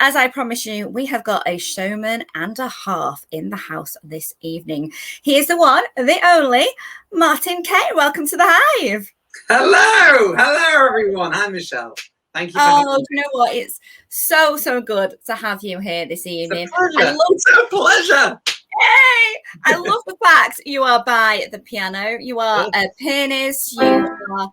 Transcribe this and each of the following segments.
As I promised you, we have got a showman and a half in the house this evening. He is the one, the only, Martin Kaye. Welcome to the Hive. Hello, everyone. Hi, Michelle. Thank you for having me. You know what? It's so good to have you here this evening. It's a pleasure. Hey, I love the fact you are by the piano. You are a pianist. You are.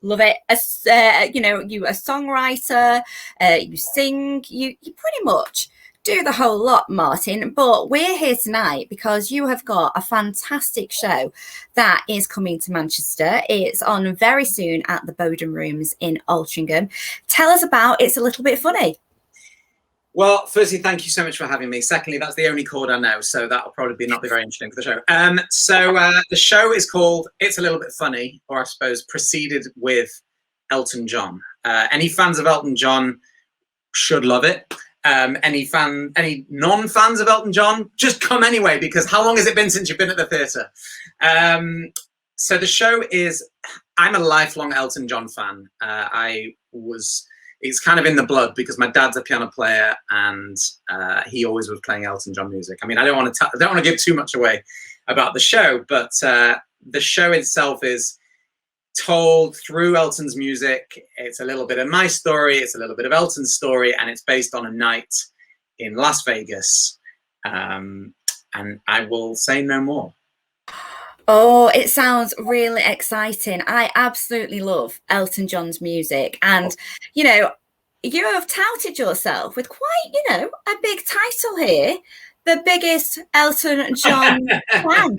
Love it. You a songwriter, you sing, you pretty much do the whole lot, Martin. But we're here tonight because you have got a fantastic show that is coming to Manchester. It's on very soon at the Bowden Rooms in Altrincham. Tell us about It's a Little Bit Funny. Well, firstly, thank you so much for having me. Secondly, that's the only chord I know, so that'll probably not be very interesting for the show. The show is called It's a Little Bit Funny, or I suppose preceded with Elton John. Any fans of Elton John should love it. Any non-fans of Elton John, just come anyway, because how long has it been since you've been at the theatre? So the show is, I'm a lifelong Elton John fan. It's kind of in the blood because my dad's a piano player and he always was playing Elton John music. I mean, I don't want to give too much away about the show, but the show itself is told through Elton's music. It's a little bit of my story, it's a little bit of Elton's story, and it's based on a night in Las Vegas. And I will say no more. Oh, it sounds really exciting. I absolutely love Elton John's music. And, you have touted yourself with quite, a big title here. The biggest Elton John fan.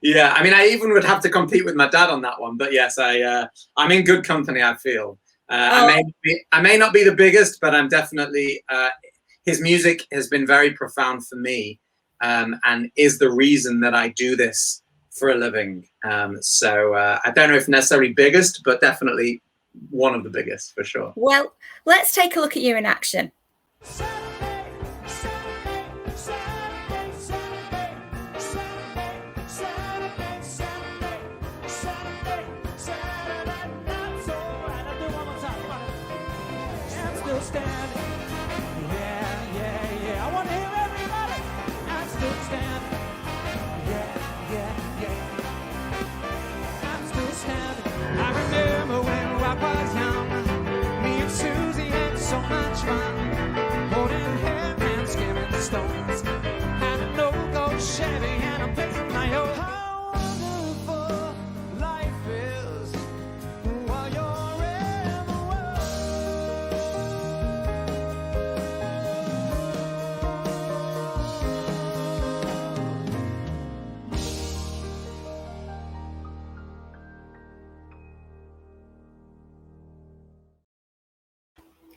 Yeah, I mean, I even would have to compete with my dad on that one. But yes, I'm in good company, I feel. I may not be the biggest, but I'm definitely, his music has been very profound for me. And is the reason that I do this for a living. So I don't know if necessarily biggest, but definitely one of the biggest for sure. Well, let's take a look at you in action.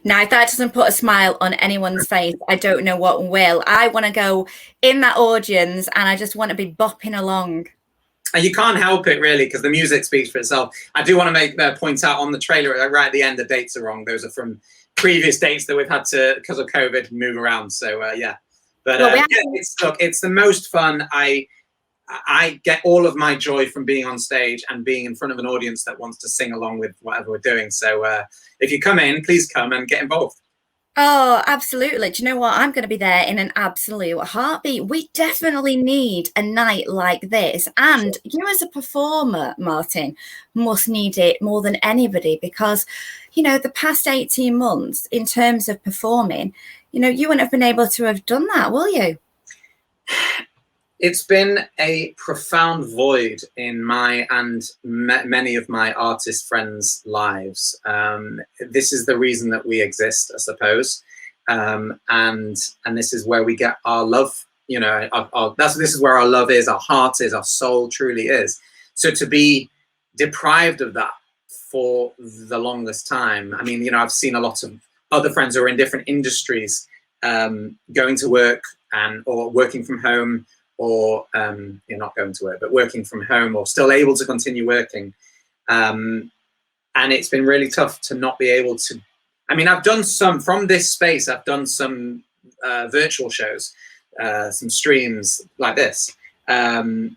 Now, if that doesn't put a smile on anyone's face, I don't know what will. I want to go in that audience and I just want to be bopping along. And you can't help it, really, because the music speaks for itself. I do want to make point out on the trailer, right at the end, the dates are wrong. Those are from previous dates that we've had to, because of COVID, move around. So, yeah. But it's the most fun. I get all of my joy from being on stage and being in front of an audience that wants to sing along with whatever we're doing. So if you come in, please come and get involved. Oh, absolutely. Do you know what? I'm going to be there in an absolute heartbeat. We definitely need a night like this. And you as a performer, Martin, must need it more than anybody because, the past 18 months in terms of performing, you wouldn't have been able to have done that, will you? It's been a profound void in my and many of my artist friends' lives. This is the reason that we exist, I suppose, and this is where we get our love. This is where our love is, our heart is, our soul truly is. So to be deprived of that for the longest time. I mean, I've seen a lot of other friends who are in different industries going to work or working from home. Or you're not going to work, but working from home or still able to continue working. And it's been really tough to not be able to. I mean, I've done some from this space. I've done some virtual shows, some streams like this. But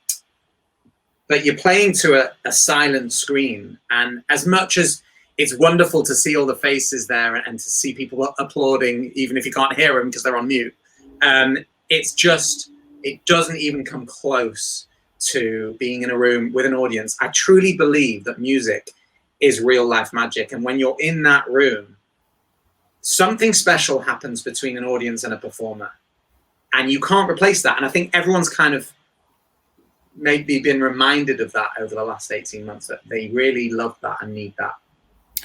you're playing to a silent screen. And as much as it's wonderful to see all the faces there and to see people applauding, even if you can't hear them because they're on mute. It's just, it doesn't even come close to being in a room with an audience. I truly believe that music is real life magic. And when you're in that room, something special happens between an audience and a performer. And you can't replace that. And I think everyone's kind of maybe been reminded of that over the last 18 months, that they really love that and need that.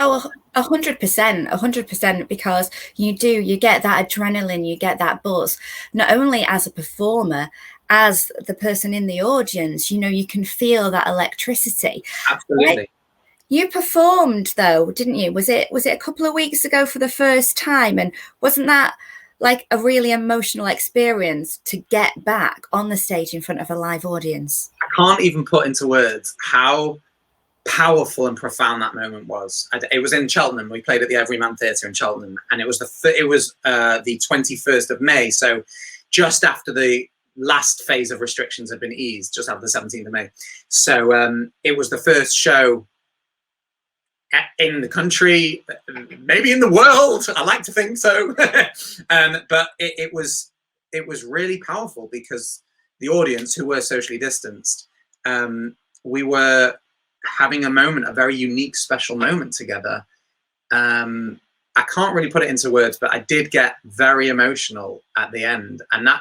Oh, 100%, because you get that adrenaline, you get that buzz, not only as a performer, as the person in the audience, you know, you can feel that electricity. Absolutely. Like, you performed though, didn't you? Was it a couple of weeks ago for the first time? And wasn't that like a really emotional experience to get back on the stage in front of a live audience? I can't even put into words how powerful and profound that moment was. It was in Cheltenham. We played at the Everyman Theatre in Cheltenham, and it was the 21st of May, so just after the last phase of restrictions had been eased, just after the 17th of May. So it was the first show in the country, maybe in the world. I like to think so. But it was really powerful because the audience, who were socially distanced, we were having a moment, a very unique, special moment together. I can't really put it into words, but I did get very emotional at the end. And that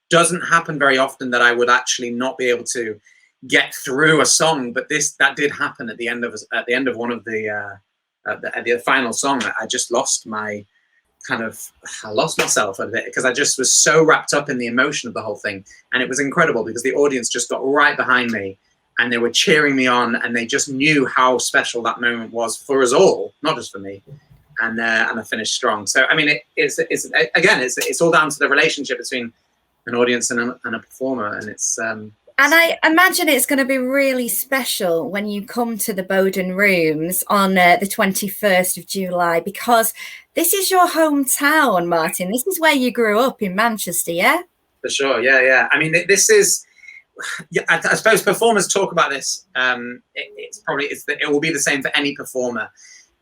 doesn't happen very often, that I would actually not be able to get through a song. But that did happen at the end of one of the final song. I just lost I lost myself a bit, because I just was so wrapped up in the emotion of the whole thing. And it was incredible because the audience just got right behind me, and they were cheering me on, and they just knew how special that moment was for us all, not just for me. And I finished strong. So I mean, it's all down to the relationship between an audience and a performer, and it's. And I imagine it's going to be really special when you come to the Bowden Rooms on the 21st of July, because this is your hometown, Martin. This is where you grew up, in Manchester, yeah? For sure, yeah. I mean, this is. Yeah, I suppose performers talk about this. It will be the same for any performer.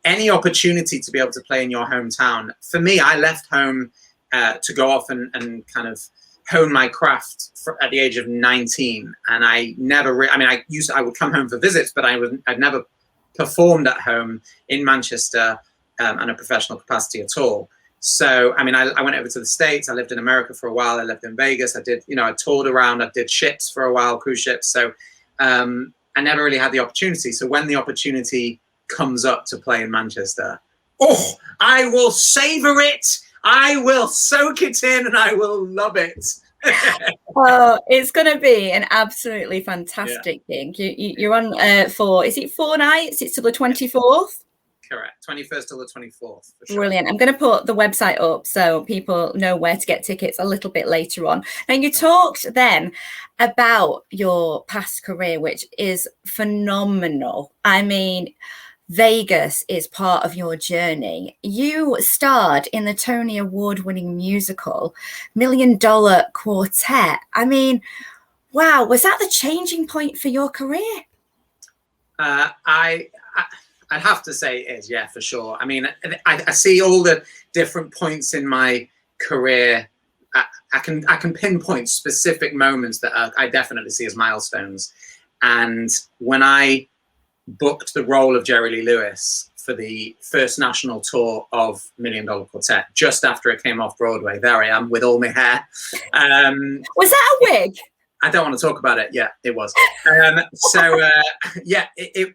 Any opportunity to be able to play in your hometown. For me, I left home to go off and kind of hone my craft at the age of 19, and I never. I would come home for visits, but I'd never performed at home in Manchester in a professional capacity at all. So, I mean, I went over to the States. I lived in America for a while. I lived in Vegas. I toured around. I did ships for a while, cruise ships. So I never really had the opportunity. So when the opportunity comes up to play in Manchester, I will savor it. I will soak it in, and I will love it. Oh, it's going to be an absolutely fantastic thing. You're on is it 4 nights? It's till the 24th? Correct. 21st till the 24th. For sure. Brilliant. I'm going to put the website up so people know where to get tickets a little bit later on. Now, you talked then about your past career, which is phenomenal. I mean, Vegas is part of your journey. You starred in the Tony Award-winning musical $1 Million Quartet. I mean, wow, was that the changing point for your career? I'd have to say it is, yeah, for sure. I mean, I see all the different points in my career. I can pinpoint specific moments that I definitely see as milestones. And when I booked the role of Jerry Lee Lewis for the first national tour of $1 Million Quartet, just after it came off Broadway, there I am with all my hair. Was that a wig? I don't want to talk about it. Yeah, it was.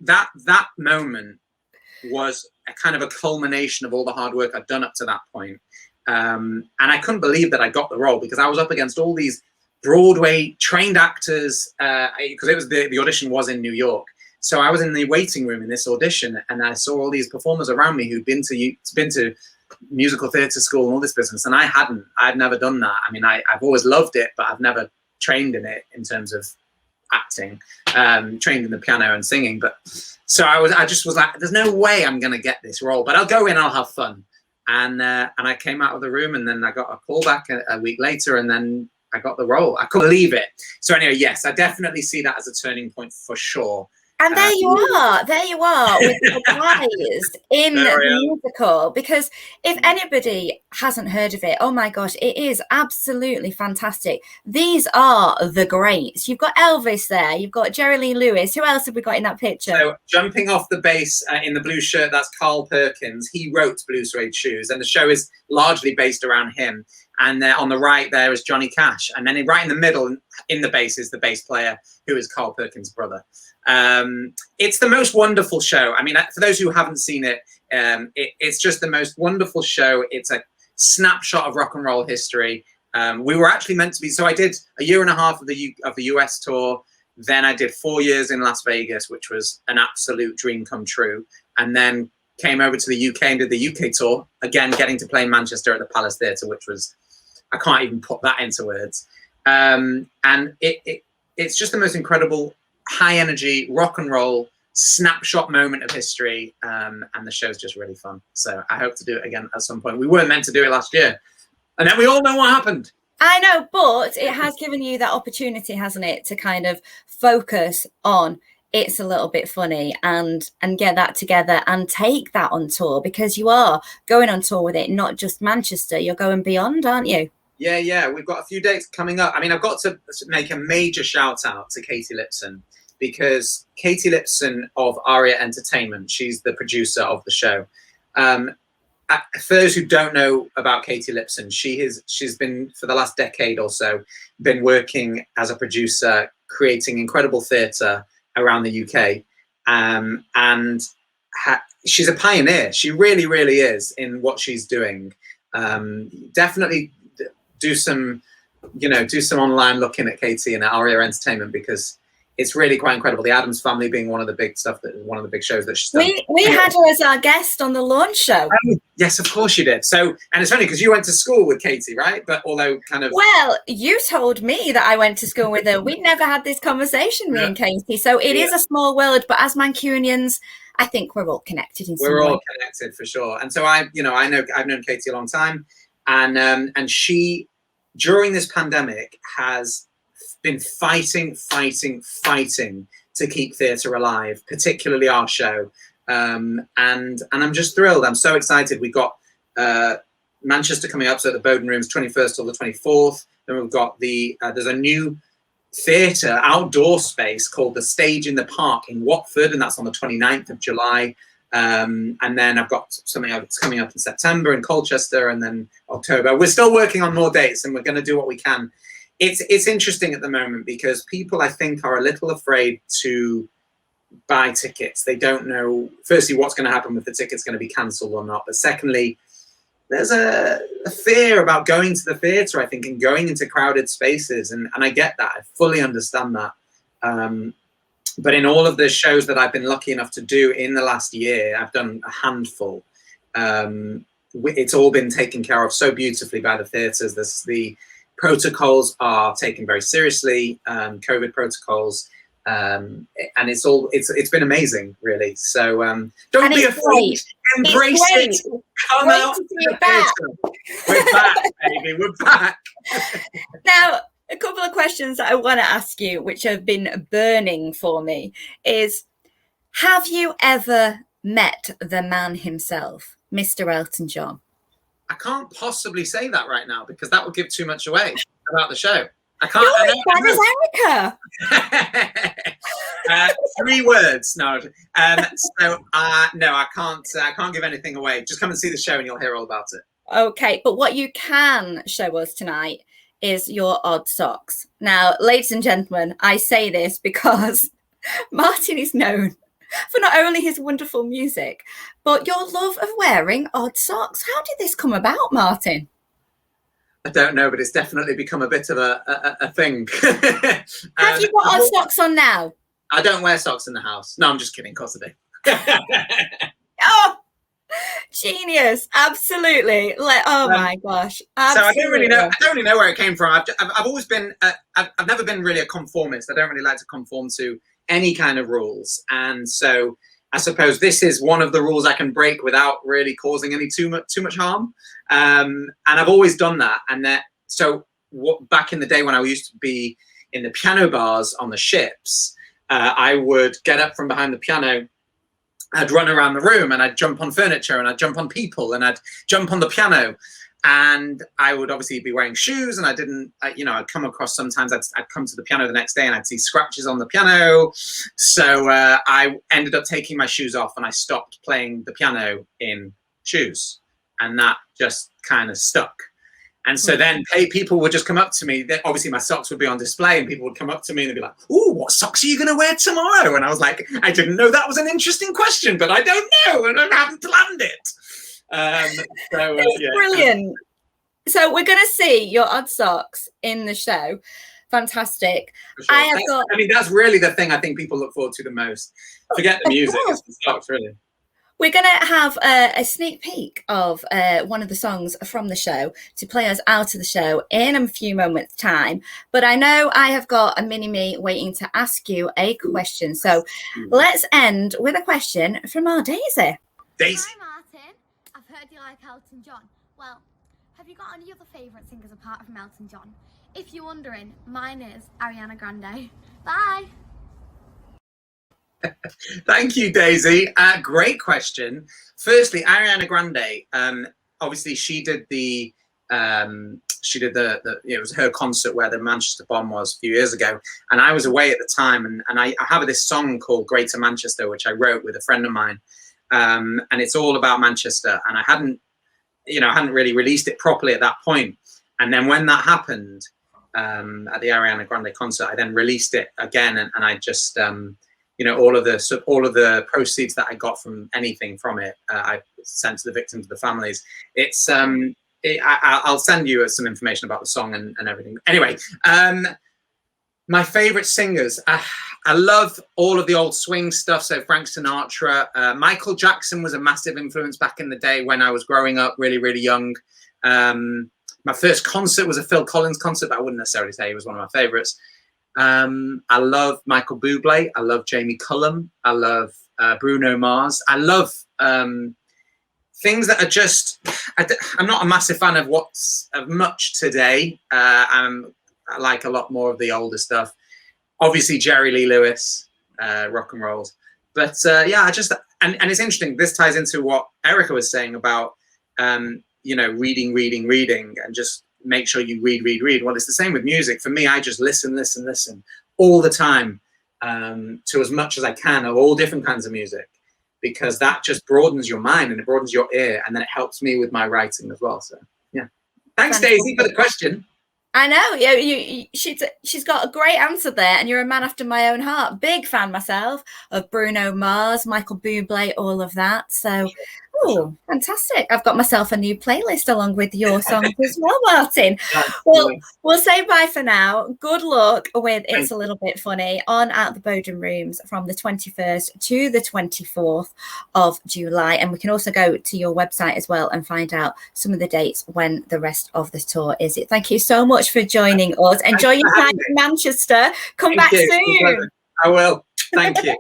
That moment was a kind of a culmination of all the hard work I'd done up to that point. And I couldn't believe that I got the role, because I was up against all these Broadway trained actors, because it was the audition was in New York. So I was in the waiting room in this audition, and I saw all these performers around me who'd been to musical theatre school and all this business, and I hadn't. I'd never done that. I mean, I've always loved it, but I've never trained in it in terms of acting, trained in the piano and singing. But so I just was like, there's no way I'm gonna get this role, but I'll go in, I'll have fun. And I came out of the room, and then I got a call back a week later, and then I got the role. I couldn't believe it. So anyway, yes, I definitely see that as a turning point for sure. And there you are with the guys in the musical. Because if anybody hasn't heard of it, oh my gosh, it is absolutely fantastic. These are the greats. You've got Elvis there, you've got Jerry Lee Lewis. Who else have we got in that picture? So jumping off the bass in the blue shirt, that's Carl Perkins. He wrote Blue Suede Shoes, and the show is largely based around him. And on the right there is Johnny Cash, and then right in the middle in the bass is the bass player, who is Carl Perkins' brother. It's the most wonderful show. I mean, for those who haven't seen it, it's just the most wonderful show. It's a snapshot of rock and roll history. We were actually meant to be, so I did a year and a half of the US tour. Then I did 4 years in Las Vegas, which was an absolute dream come true. And then came over to the UK and did the UK tour, again, getting to play in Manchester at the Palace Theatre, which was, I can't even put that into words. And it's just the most incredible, high energy, rock and roll, snapshot moment of history. And the show's just really fun. So I hope to do it again at some point. We weren't meant to do it last year. And then we all know what happened. I know, but it has given you that opportunity, hasn't it, to kind of focus on It's a Little Bit Funny and get that together and take that on tour, because you are going on tour with it, not just Manchester. You're going beyond, aren't you? Yeah. We've got a few dates coming up. I mean, I've got to make a major shout out to Katie Lipson, because Katie Lipson of Aria Entertainment, she's the producer of the show. For those who don't know about Katie Lipson, she's been, for the last decade or so, been working as a producer, creating incredible theatre around the UK. And she's a pioneer. She really, really is in what she's doing. Definitely do some online looking at Katie and at Aria Entertainment, because it's really quite incredible. The Addams Family being one of the big shows that she's done. We had her as our guest on the launch show. Yes, of course you did. So, and it's funny because you went to school with Katie, right? But although kind of... Well, you told me that I went to school with her. We never had this conversation, me and Katie. So it is a small world, but as Mancunians, I think we're all connected in some way. We're all connected for sure. And so I've known Katie a long time, and she, during this pandemic, has been fighting to keep theatre alive, particularly our show. And I'm just thrilled. I'm so excited. We got Manchester coming up, so at the Bowden Rooms, 21st till the 24th. Then we've got there's a new theatre outdoor space called the Stage in the Park in Watford, and that's on the 29th of July. And then I've got something that's coming up in September in Colchester, and then October. We're still working on more dates, and we're going to do what we can. It's interesting at the moment because people, I think, are a little afraid to buy tickets. They don't know, firstly, what's going to happen with the tickets, going to be cancelled or not. But secondly, there's a fear about going to the theatre, I think, and going into crowded spaces. And I get that. I fully understand that. But in all of the shows that I've been lucky enough to do in the last year, I've done a handful. It's all been taken care of so beautifully by the theatres. The protocols are taken very seriously, COVID protocols, and it's been amazing, really. So don't be afraid, embrace it, come out. We're back, baby, we're back. Now, a couple of questions that I want to ask you, which have been burning for me, is: have you ever met the man himself, Mr. Elton John? I can't possibly say that right now because that would give too much away about the show. I can't. Erica. 3 words. No. No, I can't give anything away. Just come and see the show and you'll hear all about it. Okay, but what you can show us tonight is your odd socks. Now, ladies and gentlemen, I say this because Martin is known for not only his wonderful music, but your love of wearing odd socks. How did this come about, Martin? I don't know, but it's definitely become a bit of a thing. Have you got odd socks on now? I don't wear socks in the house. No, I'm just kidding, of course I do. Oh, genius. Absolutely. Oh my gosh. Absolutely. So I don't really know where it came from. I've always been, I've never been really a conformist. I don't really like to conform to any kind of rules. And so I suppose this is one of the rules I can break without really causing any too much harm. And I've always done that. And back in the day when I used to be in the piano bars on the ships, I would get up from behind the piano. I'd run around the room and I'd jump on furniture and I'd jump on people and I'd jump on the piano. And I would obviously be wearing shoes, and I'd come across, sometimes I'd come to the piano the next day and I'd see scratches on the piano. So I ended up taking my shoes off and I stopped playing the piano in shoes. And that just kind of stuck. And so then people would just come up to me. Obviously, my socks would be on display, and people would come up to me and they'd be like, "Ooh, what socks are you going to wear tomorrow?" And I was like, "I didn't know that was an interesting question, but I don't know, and I haven't planned it." Brilliant. So we're going to see your odd socks in the show. Fantastic. Sure. I mean, that's really the thing I think people look forward to the most. Forget the music, it's the socks, really. We're going to have a sneak peek of one of the songs from the show to play us out of the show in a few moments' time. But I know I have got a mini-me waiting to ask you a question. So let's end with a question from our Daisy. Daisy. Hi, Martin. I've heard you like Elton John. Well, have you got any other favourite singers apart from Elton John? If you're wondering, mine is Ariana Grande. Bye. Thank you, Daisy. Great question. Firstly, Ariana Grande. Obviously, she did the it was her concert where the Manchester bomb was a few years ago, and I was away at the time, and I have this song called Greater Manchester, which I wrote with a friend of mine, and it's all about Manchester, and I hadn't really released it properly at that point. And then when that happened at the Ariana Grande concert, I then released it again, and I just all of the proceeds that I got from anything from it, I sent to the victims, the families. It's I'll send you some information about the song and everything. Anyway, my favorite singers, I love all of the old swing stuff. So Frank Sinatra, Michael Jackson was a massive influence back in the day when I was growing up, really, really young. My first concert was a Phil Collins concert, but I wouldn't necessarily say he was one of my favorites. I love Michael Bublé. I love Jamie Cullum. I love Bruno Mars. I love things that are just. I'm not a massive fan of much today. I like a lot more of the older stuff. Obviously, Jerry Lee Lewis, rock and roll. But yeah, and it's interesting. This ties into what Erica was saying about reading, and just make sure you read. Well, it's the same with music. For me, I just listen all the time to as much as I can of all different kinds of music, because that just broadens your mind and it broadens your ear, and then it helps me with my writing as well. So yeah, thanks, Daisy, for the question. I know, yeah, she's got a great answer there, and you're a man after my own heart. Big fan myself of Bruno Mars, Michael Bublé, all of that. So, oh, fantastic! I've got myself a new playlist along with your songs as well, Martin. Well, we'll say bye for now. Good luck with It's a Little Bit Funny on at the Bowden Rooms from the 21st to the 24th of July, and we can also go to your website as well and find out some of the dates when the rest of the tour is. Thank you so much for joining us. Enjoy your time in Manchester. Come back soon. I will. Thank you.